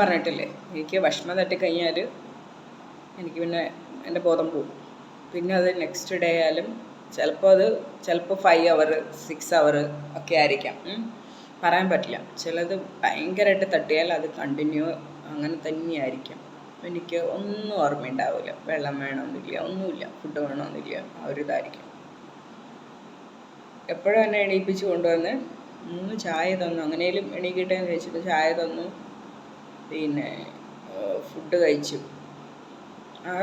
പറഞ്ഞിട്ടില്ലേ, എനിക്ക് ഭക്ഷണം തട്ടിക്കഴിഞ്ഞാൽ എനിക്ക് പിന്നെ എൻ്റെ ബോധം പോകും. പിന്നെ അത് നെക്സ്റ്റ് ഡേ ആയാലും ചിലപ്പോൾ 5 അവർ 6 അവർ ഒക്കെ ആയിരിക്കാം. പറയാൻ പറ്റില്ല. ചിലത് ഭയങ്കരമായിട്ട് തട്ടിയാൽ അത് കണ്ടിന്യൂ അങ്ങനെ തന്നെയായിരിക്കും. എനിക്ക് ഒന്നും ഓർമ്മയുണ്ടാവില്ല. വെള്ളം വേണമെന്നില്ല, ഒന്നുമില്ല, ഫുഡ് വേണമെന്നില്ല, ആ ഒരു ഇതായിരിക്കും. എപ്പോഴും എന്നെ എണീപ്പിച്ച് കൊണ്ടുവന്ന് 3 ചായ തന്നു. അങ്ങനെയും എണീക്കട്ടെ എന്ന് വെച്ചിട്ട് ചായ തന്നു. പിന്നെ ഫുഡ് കഴിച്ചു.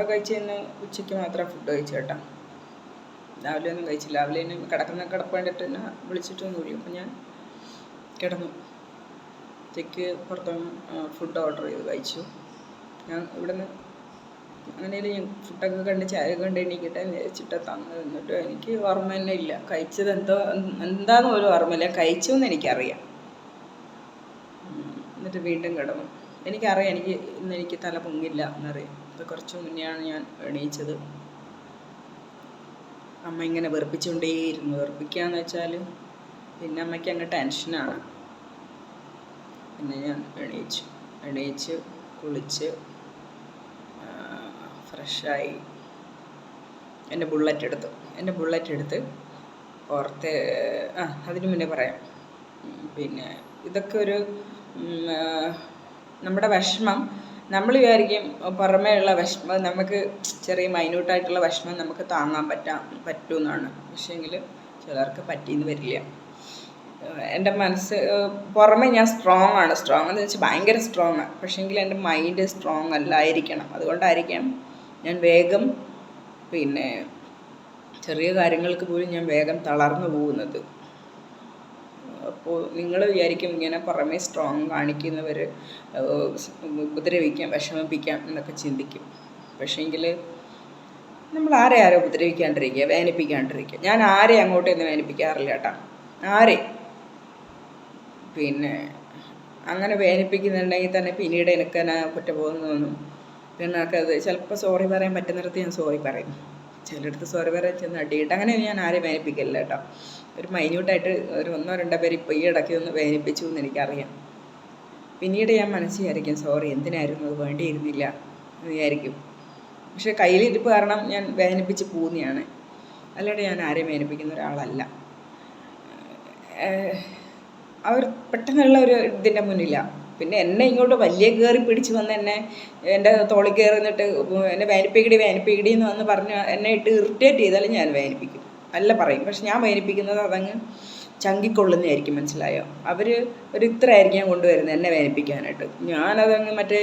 കഴിച്ചതിന് ഉച്ചയ്ക്ക് മാത്രം ഫുഡ് കഴിച്ചു കേട്ടോ. രാവിലെ ഒന്നും കഴിച്ചില്ല. രാവിലെ തന്നെ കിടപ്പ് കണ്ടിട്ട് തന്നെ വിളിച്ചിട്ടൊന്നുമില്ല. അപ്പം ഞാൻ കിടന്നു. ഉച്ചയ്ക്ക് പുറത്തുനിന്ന് ഫുഡ് ഓർഡർ ചെയ്ത് കഴിച്ചു. ഞാൻ ഇവിടുന്ന് അങ്ങനെയും ഞാൻ ഫുഡൊക്കെ കണ്ട് ചായ കണ്ട് എണീക്കട്ടെ എന്ന് വെച്ചിട്ട് തന്നു. എന്നിട്ട് എനിക്ക് ഓർമ്മ തന്നെ ഇല്ല. കഴിച്ചത് എന്താന്ന് പോലും ഓർമ്മയില്ല. കഴിച്ചു എന്ന് എനിക്കറിയാം. എന്നിട്ട് വീണ്ടും കിടന്നു. എനിക്കറിയാം എനിക്ക് തല പൊങ്ങില്ല എന്നറിയാം. അപ്പോൾ കുറച്ച് മുന്നെയാണ് ഞാൻ എണീച്ചത്. അമ്മ ഇങ്ങനെ വെറുപ്പിച്ചുകൊണ്ടേയിരുന്നു. വെറുപ്പിക്കുകയെന്ന് വെച്ചാൽ പിന്നെ അമ്മയ്ക്ക് അങ്ങ് ടെൻഷനാണ്. പിന്നെ ഞാൻ എണീച്ച് കുളിച്ച് ഫ്രഷായി എൻ്റെ ബുള്ളറ്റ് എടുത്ത് പുറത്ത് അതിന് മുന്നേ പറയാം. പിന്നെ ഇതൊക്കെ ഒരു നമ്മുടെ വിഷമം നമ്മൾ വിചാരിക്കും പുറമേ ഉള്ള വിഷമം നമുക്ക് ചെറിയ മൈന്യൂട്ടായിട്ടുള്ള വിഷമം നമുക്ക് താങ്ങാൻ പറ്റുമെന്നാണ്. പക്ഷേങ്കിൽ ചിലർക്ക് പറ്റിയെന്ന് വരില്ല. എൻ്റെ മനസ്സ് പുറമേ ഞാൻ സ്ട്രോങ് എന്ന് വെച്ചാൽ ഭയങ്കര സ്ട്രോങ്. പക്ഷേങ്കിൽ എൻ്റെ മൈൻഡ് സ്ട്രോങ് അല്ലായിരിക്കണം. അതുകൊണ്ടായിരിക്കാം ഞാൻ വേഗം പിന്നെ ചെറിയ കാര്യങ്ങൾക്ക് പോലും ഞാൻ വേഗം തളർന്നു പോകുന്നത്. അപ്പോൾ നിങ്ങൾ വിചാരിക്കും ഇങ്ങനെ പുറമേ സ്ട്രോങ് കാണിക്കുന്നവർ ഉപദ്രവിക്കാം, വിഷമിപ്പിക്കാം എന്നൊക്കെ ചിന്തിക്കും. പക്ഷേങ്കിൽ നമ്മൾ ആരെ ഉപദ്രവിക്കാണ്ടിരിക്കുക, വേദനിപ്പിക്കാണ്ടിരിക്കുക. ഞാൻ ആരെ അങ്ങോട്ടൊന്നും വേദനിപ്പിക്കാറില്ല കേട്ടോ. പിന്നെ അങ്ങനെ വേദനിപ്പിക്കുന്നുണ്ടെങ്കിൽ തന്നെ പിന്നീട് എനിക്ക് തന്നെ കുറ്റബോധം തോന്നും. പിന്നെ എനിക്കത് ചിലപ്പോൾ സോറി പറയാൻ പറ്റുന്നിടത്ത് ഞാൻ സോറി പറയും. ചിലയിടത്ത് സോറി പറയാൻ ചെന്ന് അടിയിട്ട് അങ്ങനെ ഞാൻ ആരെയും വേദനിപ്പിക്കില്ല കേട്ടോ. ഒരു മൈന്യൂട്ടായിട്ട് ഒരു 1-2 പേര് ഇപ്പോൾ ഈ ഇടയ്ക്ക് ഒന്ന് വേദനിപ്പിച്ചു എന്ന് എനിക്കറിയാം. പിന്നീട് ഞാൻ മനസ്സിലായിരിക്കും സോറി, എന്തിനായിരുന്നു, അത് വേണ്ടിയിരുന്നില്ല എന്ന് വിചാരിക്കും. പക്ഷെ കയ്യിലിരിപ്പ് കാരണം ഞാൻ വേദനിപ്പിച്ച് പോകുന്നതാണ്. അല്ലാണ്ട് ഞാൻ ആരെയും വേദനിപ്പിക്കുന്ന ഒരാളല്ല. അവർ പെട്ടെന്നുള്ള ഒരു ഇതിൻ്റെ മുന്നിലാണ്. പിന്നെ എന്നെ ഇങ്ങോട്ട് വലിയ കയറി പിടിച്ച് വന്ന് എൻ്റെ തോളിൽ കയറി നിന്നിട്ട് എന്നെ വേദനിപ്പിക്കടി എന്ന് വന്ന് പറഞ്ഞ് എന്നെ ഇട്ട് ഇറിറ്റേറ്റ് ചെയ്താലും ഞാൻ വേദനിപ്പിക്കും, അല്ല പറയും. പക്ഷെ ഞാൻ വേദനിപ്പിക്കുന്നത് അതങ്ങ് ചങ്കിക്കൊള്ളുന്നതായിരിക്കും. മനസ്സിലായോ? അവർ ഒരു ഇത്രയായിരിക്കും കൊണ്ടുവരുന്നത് എന്നെ വേദനിപ്പിക്കാനായിട്ട്. ഞാനതങ്ങ് മറ്റേ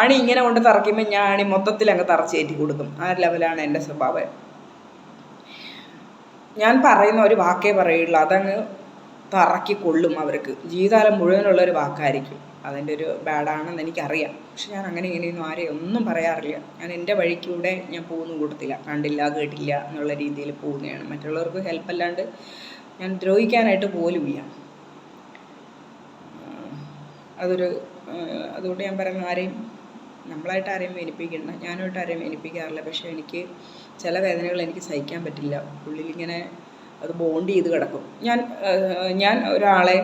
ആണി ഇങ്ങനെ കൊണ്ട് തറയ്ക്കുമ്പോൾ ഞാൻ ആണി മൊത്തത്തിൽ അങ്ങ് തറച്ചേറ്റി കൊടുക്കും. ആ ലെവലാണ് എൻ്റെ സ്വഭാവം. ഞാൻ പറയുന്ന ഒരു വാക്കേ പറയുള്ളൂ, അതങ്ങ് തറക്കി കൊള്ളും അവർക്ക്. ജീവിതകാലം മുഴുവനുള്ളൊരു വാക്കായിരിക്കും. അതിൻ്റെ ഒരു ബാഡാണെന്ന് എനിക്കറിയാം. പക്ഷെ ഞാൻ അങ്ങനെ ഇങ്ങനെയൊന്നും ആരെയും ഒന്നും പറയാറില്ല. ഞാൻ എൻ്റെ വഴിക്കൂടെ ഞാൻ പോകുന്ന കൂട്ടത്തില്ല. കണ്ടില്ല കേട്ടില്ല എന്നുള്ള രീതിയിൽ പോകുന്നതാണ്. മറ്റുള്ളവർക്ക് ഹെൽപ്പല്ലാണ്ട് ഞാൻ ദ്രോഹിക്കാനായിട്ട് പോലുമില്ല. അതുകൊണ്ട് ഞാൻ പറയുന്ന നമ്മളായിട്ട് ആരെയും വേദനിപ്പിക്കണ്ട. ഞാനായിട്ട് ആരെയും വേദനിപ്പിക്കാറില്ല. പക്ഷേ എനിക്ക് ചില വേദനകൾ എനിക്ക് സഹിക്കാൻ പറ്റില്ല. ഉള്ളിലിങ്ങനെ അത് ബോണ്ട് ചെയ്ത് കിടക്കും. ഞാൻ ഒരാളെ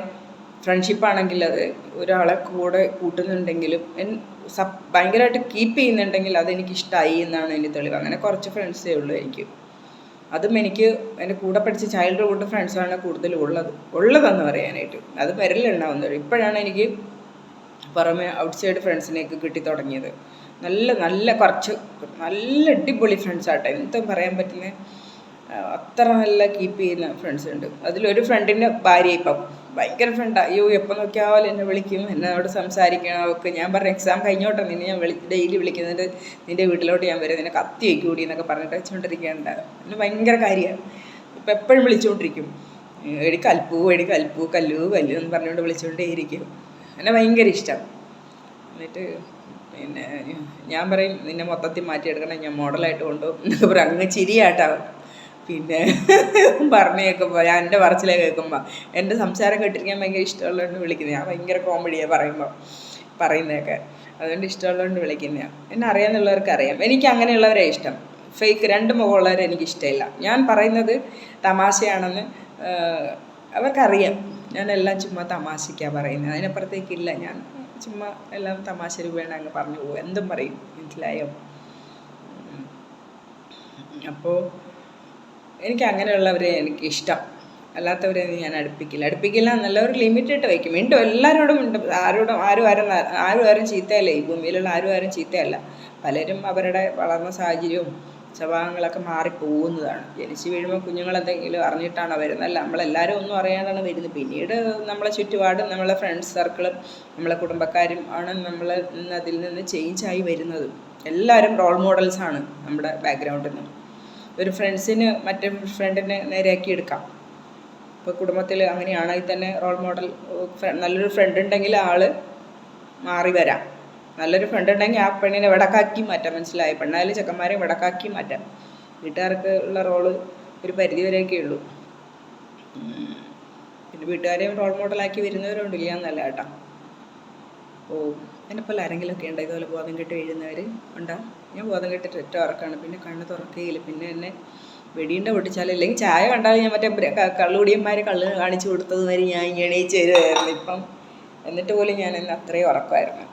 ഫ്രണ്ട്ഷിപ്പാണെങ്കിൽ അത് ഒരാളെ കൂടെ കൂട്ടുന്നുണ്ടെങ്കിലും ഭയങ്കരമായിട്ട് കീപ്പ് ചെയ്യുന്നുണ്ടെങ്കിൽ അതെനിക്കിഷ്ടമായി എന്നാണ് എൻ്റെ തെളിവ്. അങ്ങനെ കുറച്ച് ഫ്രണ്ട്സേ ഉള്ളൂ എനിക്ക്. അതും എനിക്ക് എൻ്റെ കൂടെ പഠിച്ച ചൈൽഡ്ഹുഡ് ഫ്രണ്ട്സാണ് കൂടുതലും ഉള്ളതെന്ന് പറയാനായിട്ട്. അത് വിരലുണ്ടാവുന്നത്. ഇപ്പോഴാണ് എനിക്ക് പുറമെ ഔട്ട്സൈഡ് ഫ്രണ്ട്സിനെയൊക്കെ കിട്ടി തുടങ്ങിയത്. നല്ല കുറച്ച് നല്ല അടിപൊളി ഫ്രണ്ട്സാട്ടെ. എന്തും പറയാൻ പറ്റുന്ന അത്ര നല്ല കീപ്പ് ചെയ്യുന്ന ഫ്രണ്ട്സ് ഉണ്ട്. അതിലൊരു ഫ്രണ്ടിൻ്റെ ഭാര്യ ഇപ്പം ഭയങ്കര ഫ്രണ്ടാണ്. അയ്യോ എപ്പോൾ നോക്കിയാലും എന്നെ വിളിക്കും, എന്നോട് സംസാരിക്കണം. അവൾക്ക് ഞാൻ പറഞ്ഞ എക്സാം കഴിഞ്ഞോട്ടെ നിന്നെ ഞാൻ ഡെയിലി വിളിക്കുന്നുണ്ട്, നിൻ്റെ വീട്ടിലോട്ട് ഞാൻ വരും, നിന്നെ കത്തി വയ്ക്കൂടി എന്നൊക്കെ പറഞ്ഞിട്ട് വെച്ചുകൊണ്ടിരിക്കുകയുണ്ട്. എന്നെ ഭയങ്കര കാര്യമാണ്. ഇപ്പം എപ്പോഴും വിളിച്ചുകൊണ്ടിരിക്കും. എടി കൽപ്പൂ കല്ലു എന്ന് പറഞ്ഞുകൊണ്ട് വിളിച്ചുകൊണ്ടേയിരിക്കും. എന്നെ ഭയങ്കര ഇഷ്ടം. എന്നിട്ട് പിന്നെ ഞാൻ പറയും നിന്നെ മൊത്തത്തിൽ മാറ്റിയെടുക്കണം, ഞാൻ മോഡലായിട്ട് കൊണ്ടുപോകും എന്നൊക്കെ പറയും. അങ്ങ് ചിരിയാട്ടാവും. പിന്നെ പറഞ്ഞു കേൾക്കുമ്പോൾ ഞാൻ എൻ്റെ പറച്ചിലേ കേൾക്കുമ്പോൾ എൻ്റെ സംസാരം കേട്ടിരിക്കാൻ ഭയങ്കര ഇഷ്ടമുള്ളതുകൊണ്ട് വിളിക്കുന്നത്. ഞാൻ ഭയങ്കര കോമഡിയാണ് പറയുന്നതൊക്കെ. അതുകൊണ്ട് ഇഷ്ടമുള്ളതുകൊണ്ട് വിളിക്കുന്നതാണ്. എന്നെ അറിയാമെന്നുള്ളവർക്ക് അറിയാം. എനിക്ക് അങ്ങനെയുള്ളവരെ ഇഷ്ടം. ഫേക്ക് 2 മുഖമുള്ളവരെ എനിക്കിഷ്ടമില്ല. ഞാൻ പറയുന്നത് തമാശയാണെന്ന് അവർക്കറിയാം. ഞാനെല്ലാം ചുമ്മാ തമാശയ്ക്കാണ് പറയുന്നത്, അതിനപ്പുറത്തേക്കില്ല. ഞാൻ ചുമ്മാ എല്ലാം തമാശ രൂപേണ അങ്ങ് പറഞ്ഞു പോകും, എന്തും പറയും, മനസ്സിലായോ? അപ്പോൾ എനിക്ക് അങ്ങനെയുള്ളവരെ എനിക്കിഷ്ടം, അല്ലാത്തവരെ ഞാൻ അടുപ്പിക്കില്ല എന്നല്ല, ഒരു ലിമിറ്റിട്ട് വയ്ക്കും. മിണ്ടും, എല്ലാവരോടും മിണ്ടും, ആരും ചീത്തയല്ല, ഈ ഭൂമിയിലുള്ള ആരും ചീത്തയല്ല. പലരും അവരുടെ വളർന്ന സാഹചര്യവും സ്വഭാവങ്ങളൊക്കെ മാറിപ്പോകുന്നതാണ്. ജനിച്ച് വീഴുമ്പോൾ കുഞ്ഞുങ്ങളെന്തെങ്കിലും അറിഞ്ഞിട്ടാണ് വരുന്നത്, അല്ല, നമ്മളെല്ലാവരും ഒന്നും അറിയാണ്ടാണ് വരുന്നത്. പിന്നീട് നമ്മളെ ചുറ്റുപാടും നമ്മളെ ഫ്രണ്ട്സ് സർക്കിളും നമ്മളെ കുടുംബക്കാരും ആണ് നമ്മൾ അതിൽ നിന്ന് ചേഞ്ചായി വരുന്നത്. എല്ലാവരും റോൾ മോഡൽസാണ് നമ്മുടെ ബാക്ക്ഗ്രൗണ്ടിൽ നിന്ന്. ഒരു ഫ്രണ്ട്സിന് മറ്റേ ഫ്രണ്ടിനെ നേരെയാക്കി എടുക്കാം. ഇപ്പോൾ കുടുംബത്തിൽ അങ്ങനെയാണെങ്കിൽ തന്നെ റോൾ മോഡൽ, നല്ലൊരു ഫ്രണ്ട് ഉണ്ടെങ്കിൽ ആൾ മാറി വരാം. നല്ലൊരു ഫ്രണ്ട് ഉണ്ടെങ്കിൽ ആ പെണ്ണിനെ വിടക്കാക്കി മാറ്റാം, മനസ്സിലായി? പെണ്ണായാലും ചെക്കന്മാരെ വിടക്കാക്കി മാറ്റാം. വീട്ടുകാർക്ക് ഉള്ള റോള് ഒരു പരിധി വരെയൊക്കെ ഉള്ളൂ. പിന്നെ വീട്ടുകാരെയും റോൾ മോഡലാക്കി വരുന്നവരുണ്ട്, ഇല്ല എന്നല്ല കേട്ടോ. അപ്പോൾ എന്നെപ്പോലെ ആരെങ്കിലുമൊക്കെ ഉണ്ട് ഇതുപോലെ ബോധം കെട്ട് വീഴുന്നവർ ഉണ്ടോ? ഞാൻ ബോധം കെട്ടിട്ട് ഒറ്റ ഉറക്കമാണ്, പിന്നെ കണ്ണ് തുറക്കുകയില്ല. പിന്നെ എന്നെ വെടിയുണ്ട പൊട്ടിച്ചാലും, അല്ലെങ്കിൽ ചായ കണ്ടാലും ഞാൻ മറ്റേ കള്ളുകുടിയന്മാർ കള്ള് കാണിച്ചു കൊടുത്തത് വരെ ഞാൻ എണീച്ച് വരുമായിരുന്നു. ഇപ്പം എന്നിട്ട് പോലും ഞാൻ എന്നെ അത്രയും ഉറക്കമായിരുന്നു.